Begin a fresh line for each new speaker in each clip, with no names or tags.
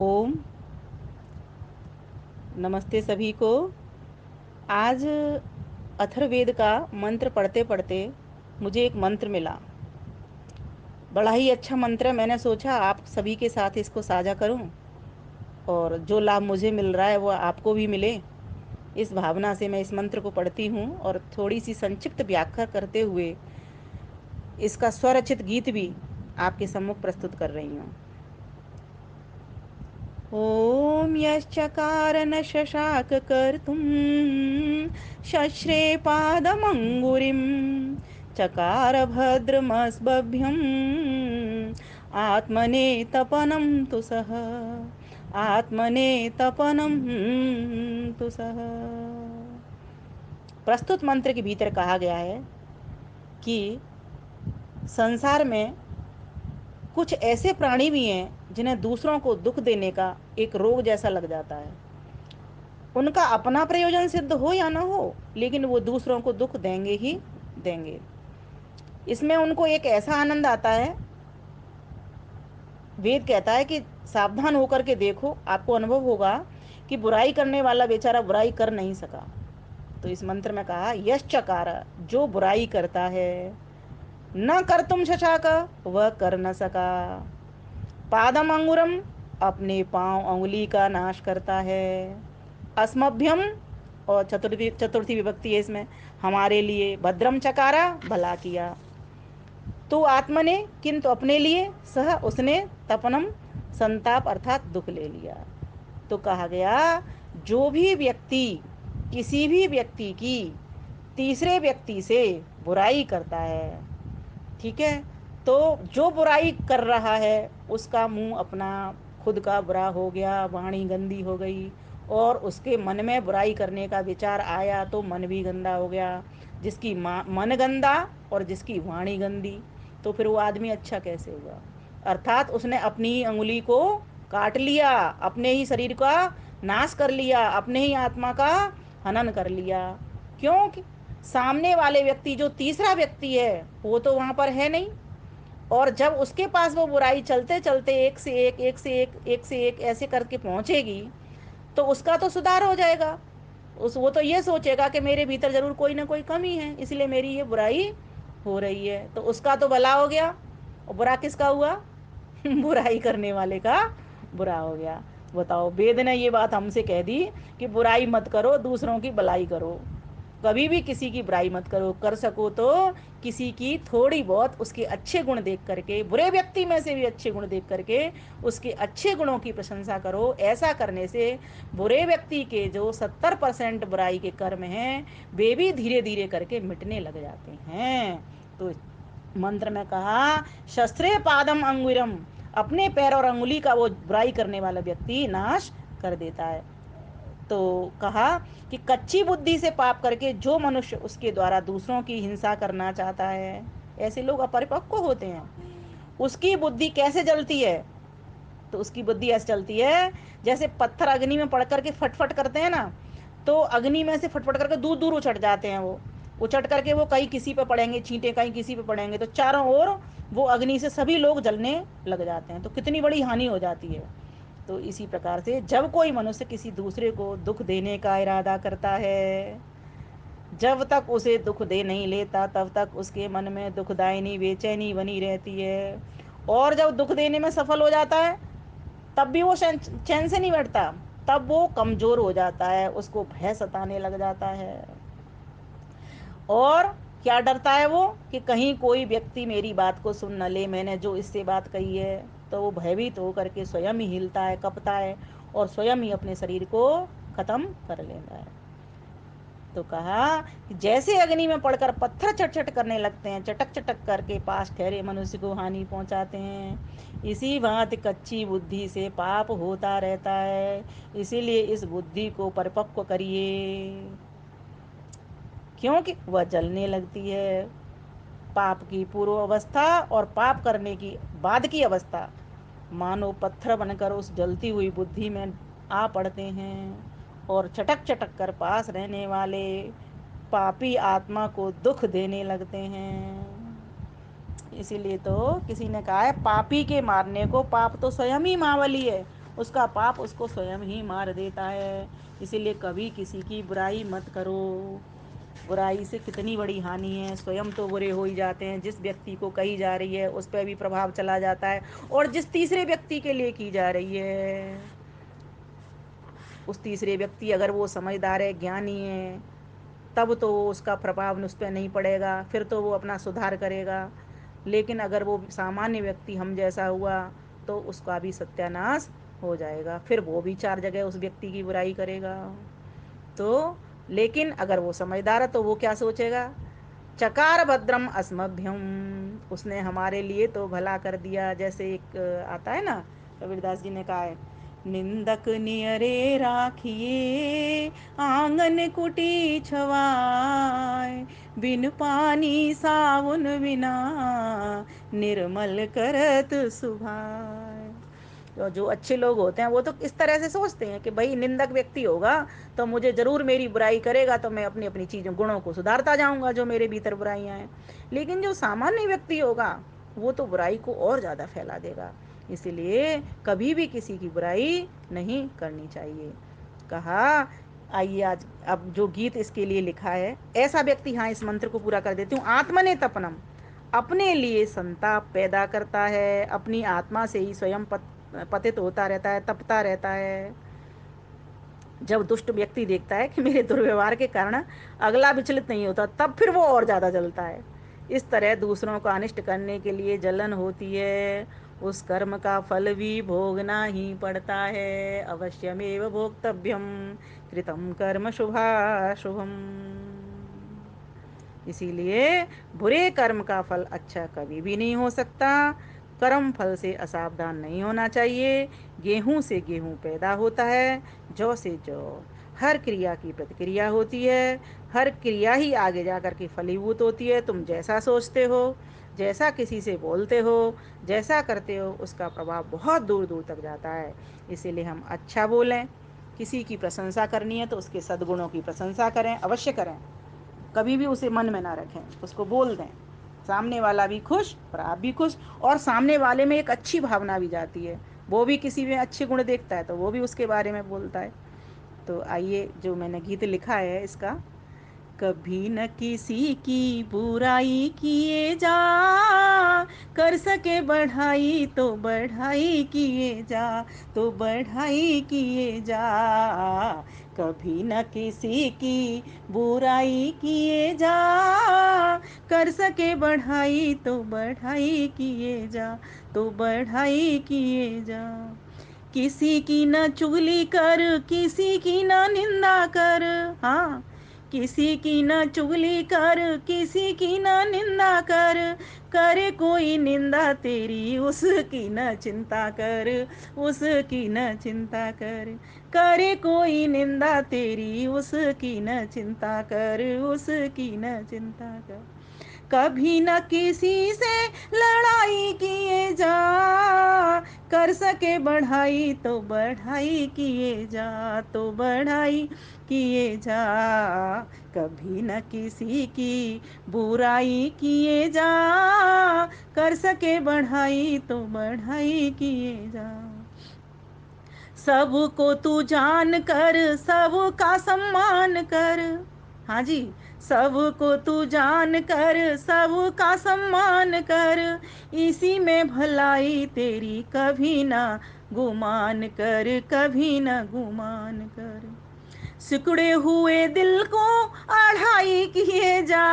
ओम नमस्ते सभी को। आज अथर्ववेद का मंत्र पढ़ते पढ़ते मुझे एक मंत्र मिला। बड़ा ही अच्छा मंत्र है। मैंने सोचा आप सभी के साथ इसको साझा करूं और जो लाभ मुझे मिल रहा है वो आपको भी मिले। इस भावना से मैं इस मंत्र को पढ़ती हूँ और थोड़ी सी संक्षिप्त व्याख्या करते हुए इसका स्वरचित गीत भी आपके सम्मुख प्रस्तुत कर रही हूँ। ॐ यश्चकार न शशाक कर्तुं शश्रे पादमङ्गुरिं चकार भद्रमस्बभ्यम् आत्मनेतपनं तु सः आत्मनेतपनं तु सः। प्रस्तुत मंत्र के भीतर कहा गया है कि संसार में कुछ ऐसे प्राणी भी हैं जिन्हें दूसरों को दुख देने का एक रोग जैसा लग जाता है। उनका अपना प्रयोजन सिद्ध हो या ना हो, लेकिन वो दूसरों को दुख देंगे ही देंगे। इसमें उनको एक ऐसा आनंद आता है। वेद कहता है कि सावधान होकर के देखो, आपको अनुभव होगा कि बुराई करने वाला बेचारा बुराई कर नहीं सका। तो इस मंत्र में कहा यश्चकार, जो बुराई करता है, न कर तुम शशाक, वह कर न सका। पादम अंगुरम, अपने पांव अंगुली का नाश करता है। अस्मभ्यम, और चतुर्थी चतुर्थी विभक्ति है इसमें, हमारे लिए। भद्रम चकारा, भला किया। तो आत्मने, किंतु अपने लिए। सह, उसने। तपनम, संताप अर्थात दुख ले लिया। तो कहा गया जो भी व्यक्ति किसी भी व्यक्ति की तीसरे व्यक्ति से बुराई करता है, ठीक है, तो जो बुराई कर रहा है उसका मुंह अपना खुद का बुरा हो गया, वाणी गंदी हो गई, और उसके मन में बुराई करने का विचार आया तो मन भी गंदा हो गया। जिसकी मन गंदा और जिसकी वाणी गंदी, तो फिर वो आदमी अच्छा कैसे हुआ। अर्थात उसने अपनी ही अंगुली को काट लिया, अपने ही शरीर का नाश कर लिया, अपने ही आत्मा का हनन कर लिया। क्योंकि सामने वाले व्यक्ति, जो तीसरा व्यक्ति है, वो तो वहां पर है नहीं। और जब उसके पास वो बुराई चलते चलते एक से एक, एक से एक, एक से एक ऐसे करके पहुंचेगी, तो उसका तो सुधार हो जाएगा। वो तो ये सोचेगा कि मेरे भीतर जरूर कोई ना कोई कमी है, इसलिए मेरी ये बुराई हो रही है। तो उसका तो भला हो गया, और बुरा किसका हुआ? बुराई करने वाले का बुरा हो गया। बताओ, वेद ने ये बात हमसे कह दी कि बुराई मत करो, दूसरों की भलाई करो। कभी भी किसी की बुराई मत करो। कर सको तो किसी की थोड़ी बहुत उसके अच्छे गुण देख करके, बुरे व्यक्ति में से भी अच्छे गुण देख करके उसके अच्छे गुणों की प्रशंसा करो। ऐसा करने से बुरे व्यक्ति के जो 70% बुराई के कर्म हैं, वे भी धीरे धीरे करके मिटने लग जाते हैं। तो मंत्र में कहा शस्त्रे पादम अंगुरम, अपने पैर और अंगुली का वो बुराई करने वाला व्यक्ति नाश कर देता है। तो कहा कि कच्ची बुद्धि से पाप करके जो मनुष्य उसके द्वारा दूसरों की हिंसा करना चाहता है, ऐसे लोग अपरिपक्व होते हैं। उसकी बुद्धि कैसे जलती है? तो उसकी बुद्धि ऐसे चलती है जैसे पत्थर अग्नि में पड़ करके फटफट करते हैं ना, तो अग्नि में से फटफट करके दूर दूर उछट जाते हैं। वो उछट करके वो कहीं किसी पे पड़ेंगे छींटे, कहीं किसी पे पड़ेंगे, तो चारों ओर वो अग्नि से सभी लोग जलने लग जाते हैं। तो कितनी बड़ी हानि हो जाती है। तो इसी प्रकार से जब कोई मनुष्य किसी दूसरे को दुख देने का इरादा करता है, जब तक उसे दुख दे नहीं लेता तब तक उसके मन में दुखदायिनी बेचैनी बनी रहती है। और जब दुख देने में सफल हो जाता है तब भी वो चैन से नहीं बैठता। तब वो कमजोर हो जाता है, उसको भय सताने लग जाता है। और क्या डरता है वो कि कहीं कोई व्यक्ति मेरी बात को सुन न ले, मैंने जो इससे बात कही है। तो वो भयभीत होकर के स्वयं ही हिलता है, कपता है, और स्वयं ही अपने शरीर को खत्म कर लेता है। तो कहा कि जैसे अग्नि में पड़कर पत्थर चटचट करने लगते हैं, चटक चटक करके पास ठहरे मनुष्य को हानि पहुंचाते हैं, इसी भांति कच्ची बुद्धि से पाप होता रहता है। इसीलिए इस बुद्धि को परिपक्व करिए, क्योंकि वह जलने लगती है। पाप की पूर्व अवस्था और पाप करने की बाद की अवस्था मानो पत्थर बनकर उस जलती हुई बुद्धि में आ पड़ते हैं, और चटक चटक कर पास रहने वाले पापी आत्मा को दुख देने लगते हैं। इसीलिए तो किसी ने कहा है पापी के मारने को पाप तो स्वयं ही महाबली है, उसका पाप उसको स्वयं ही मार देता है। इसीलिए कभी किसी की बुराई मत करो। बुराई से कितनी बड़ी हानि है, स्वयं तो बुरे हो ही जाते हैं, जिस व्यक्ति को कही जा रही है उस पर भी प्रभाव चला जाता है, और जिस तीसरे व्यक्ति के लिए की जा रही है उस तीसरे व्यक्ति अगर वो समझदार है, ज्ञानी है, तब तो उसका प्रभाव उस पर नहीं पड़ेगा, फिर तो वो अपना सुधार करेगा। लेकिन अगर वो सामान्य व्यक्ति हम जैसा हुआ तो उसका भी सत्यानाश हो जाएगा, फिर वो भी चार जगह उस व्यक्ति की बुराई करेगा। तो लेकिन अगर वो समझदार है तो वो क्या सोचेगा, चकार भद्रम अस्मभ्यम, उसने हमारे लिए तो भला कर दिया। जैसे एक आता है ना, कबीरदास जी ने कहा है, निंदक नियरे राखिए आंगन कुटी छवाए, बिन पानी साबुन बिना निर्मल करत सुभाए। तो जो अच्छे लोग होते हैं वो तो इस तरह से सोचते हैं कि भाई निंदक व्यक्ति होगा तो मुझे ज़रूर मेरी बुराई करेगा, तो मैं अपनी अपनी चीज़ों गुणों को सुधारता जाऊंगा जो मेरे भीतर बुराइयां हैं। लेकिन जो सामान्य व्यक्ति होगा वो तो बुराई को और ज़्यादा फैला देगा। इसीलिए कभी भी किसी की बुराई नहीं करनी चाहिए। कहा, आइए आज अब जो गीत इसके लिए लिखा है, ऐसा व्यक्ति, हाँ इस मंत्र को पूरा कर देती हूँ, आत्मने तपनम, अपने लिए संताप पैदा करता है, अपनी आत्मा से ही स्वयं पतित होता रहता है, तपता रहता है। जब दुष्ट व्यक्ति देखता है कि मेरे दुर्व्यवहार के कारण अगला विचलित नहीं होता, तब फिर वो और ज़्यादा जलता है। इस तरह दूसरों का अनिष्ट करने के लिए जलन होती है, उस कर्म का फल भी भोगना ही पड़ता है। अवश्यमेव भोक्तव्यम कृतम कर्म शुभाशुभम। इसीलिए बुरे कर्म का फल अच्छा कभी भी नहीं हो सकता। कर्म फल से असावधान नहीं होना चाहिए। गेहूं से गेहूं पैदा होता है, जौ से जौ। हर क्रिया की प्रतिक्रिया होती है, हर क्रिया ही आगे जा कर के फलीभूत होती है। तुम जैसा सोचते हो, जैसा किसी से बोलते हो, जैसा करते हो, उसका प्रभाव बहुत दूर दूर तक जाता है। इसीलिए हम अच्छा बोलें, किसी की प्रशंसा करनी है तो उसके सद्गुणों की प्रशंसा करें, अवश्य करें। कभी भी उसे मन में ना रखें, उसको बोल दें, सामने वाला भी खुश और आप भी खुश, और सामने वाले में एक अच्छी भावना भी जाती है। वो भी किसी में अच्छे गुण देखता है तो वो भी उसके बारे में बोलता है। तो आइए जो मैंने गीत लिखा है इसका, कभी न किसी की बुराई किए जा, कर सके बढ़ाई तो बढ़ाई किए जा, तो बढ़ाई किए जा। कभी न किसी की बुराई किए जा, कर सके बढ़ाई तो बढ़ाई किए जा, तो बढ़ाई किए जा। किसी की न चुगली कर, किसी की न निंदा कर, हाँ, किसी की न चुगली कर, किसी की न निंदा कर, करे कोई निंदा तेरी उसकी न चिंता कर, उसकी न चिंता कर। करे कोई निंदा तेरी उसकी न चिंता कर, उसकी न चिंता कर। कभी न किसी से लड़ाई किए जा, कर सके बढ़ाई तो बढ़ाई किए जा, तो बढ़ाई किए जा। कभी न किसी की बुराई किए जा, कर सके बढ़ाई तो बढ़ाई किए जा। सबको तू जान कर सबका सम्मान कर, हाँ जी, सबको तू जान कर सबका सम्मान कर, इसी में भलाई तेरी कभी ना गुमान कर, कभी ना गुमान कर। सिकुड़े हुए दिल को अढ़ाई किए जा,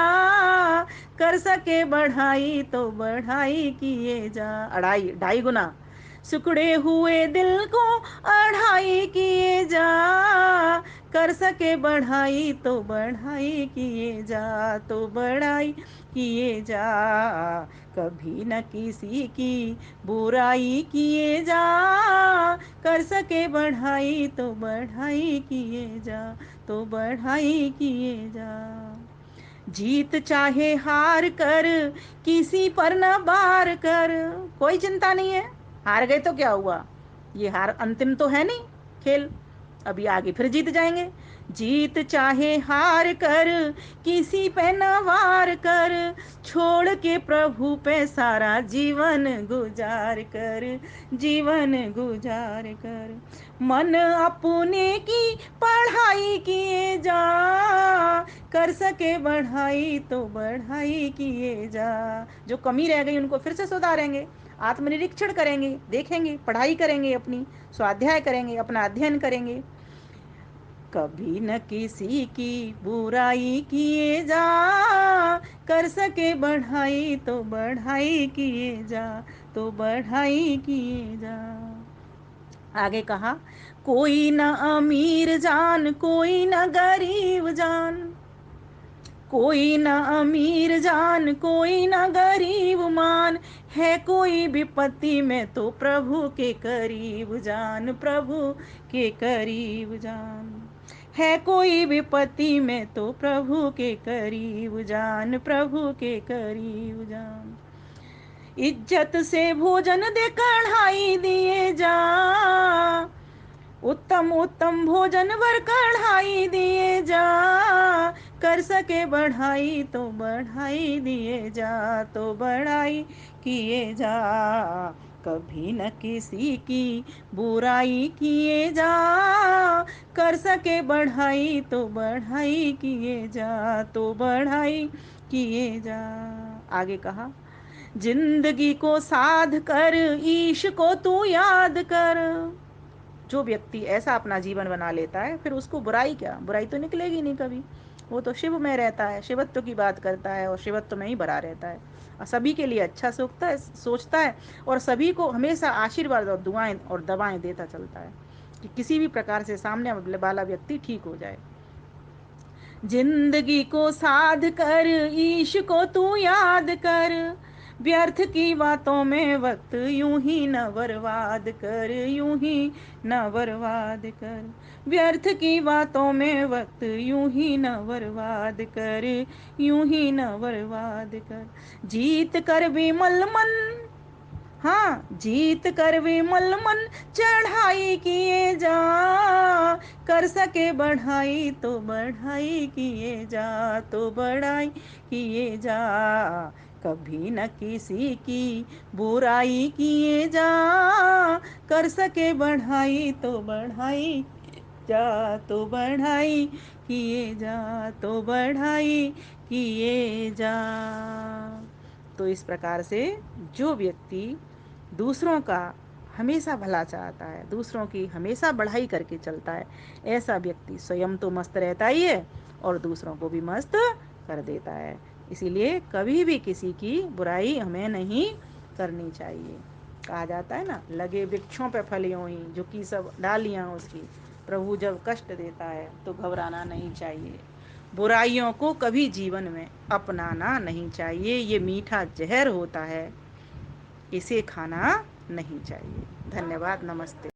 कर सके बढ़ाई तो बढ़ाई किए जा, अढ़ाई ढाई गुना। सिकुड़े हुए दिल को अढ़ाई किए जा, कर सके बढ़ाई तो बढ़ाई किए जा, तो बढ़ाई किए जा। कभी न किसी की बुराई किए जा, कर सके बढ़ाई तो बढ़ाई किए जा, तो बढ़ाई किए जा। जीत चाहे हार कर किसी पर न बार कर, कोई चिंता नहीं है, हार गए तो क्या हुआ, ये हार अंतिम तो है नहीं खेल, अभी आगे फिर जीत जाएंगे। जीत चाहे हार कर, किसी पे न वार कर, छोड़ के प्रभु पे सारा जीवन गुजार कर, जीवन गुजार कर। मन अपने की पढ़ाई किए जा, कर सके बढ़ाई तो बढ़ाई किए जा। जो कमी रह गई उनको फिर से सुधारेंगे, आत्मनिरीक्षण करेंगे, देखेंगे, पढ़ाई करेंगे, अपनी स्वाध्याय करेंगे, अपना अध्ययन करेंगे। कभी न किसी की बुराई किए जा, कर सके बढ़ाई तो बढ़ाई किए जा, तो बढ़ाई किए जा। आगे कहा, कोई न अमीर जान, कोई न गरीब जान, कोई न अमीर जान, कोई न गरीब मान, है कोई विपत्ति में तो प्रभु के करीब जान, प्रभु के करीब जान। है कोई विपत्ति में तो प्रभु के करीब जान, प्रभु के करीब जान। इज्जत से भोजन दे कढ़ाई दिए जा, उत्तम उत्तम भोजन वर कढ़ाई दिए जा, कर सके बढ़ाई तो बढ़ाई दिए जा, तो बढ़ाई किए जा। कभी न किसी की बुराई किए जा, कर सके बढ़ाई तो बढ़ाई किए जा, तो बढ़ाई किए जा। आगे कहा, जिंदगी को साध कर, ईश को तू याद कर। जो व्यक्ति ऐसा अपना जीवन बना लेता है, फिर उसको बुराई क्या, बुराई तो निकलेगी नहीं कभी। वो तो शिव में रहता है, शिवत्व की बात करता है और शिवत्व में ही भरा रहता है, और सभी के लिए अच्छा सोचता है और सभी को हमेशा आशीर्वाद और दुआएं और दवाएं देता चलता है कि किसी भी प्रकार से सामने वाला व्यक्ति ठीक हो जाए। जिंदगी को साध कर, ईश को तू याद कर, व्यर्थ की बातों में वक्त यूं ही न बर्बाद कर, यूं ही न बर्बाद कर। व्यर्थ की बातों में वक्त यूं ही न बर्बाद कर, यूं ही न बर्बाद कर। जीत कर विमल मन, हाँ, जीत कर विमल मन चढ़ाई किए जा, कर सके बढ़ाई तो बढ़ाई किए जा, तो बढ़ाई किए जा। कभी न किसी की बुराई किए जा, कर सके बढ़ाई तो बढ़ाई जा, तो बढ़ाई किए जा, तो बढ़ाई किए जा। तो इस प्रकार से जो व्यक्ति दूसरों का हमेशा भला चाहता है, दूसरों की हमेशा बढ़ाई करके चलता है, ऐसा व्यक्ति स्वयं तो मस्त रहता ही है और दूसरों को भी मस्त कर देता है। इसीलिए कभी भी किसी की बुराई हमें नहीं करनी चाहिए। कहा जाता है ना, लगे वृक्षों पे फल यूं ही, झुकी सब डालियां उसकी, प्रभु जब कष्ट देता है तो घबराना नहीं चाहिए। बुराइयों को कभी जीवन में अपनाना नहीं चाहिए, ये मीठा जहर होता है, इसे खाना नहीं चाहिए। धन्यवाद, नमस्ते।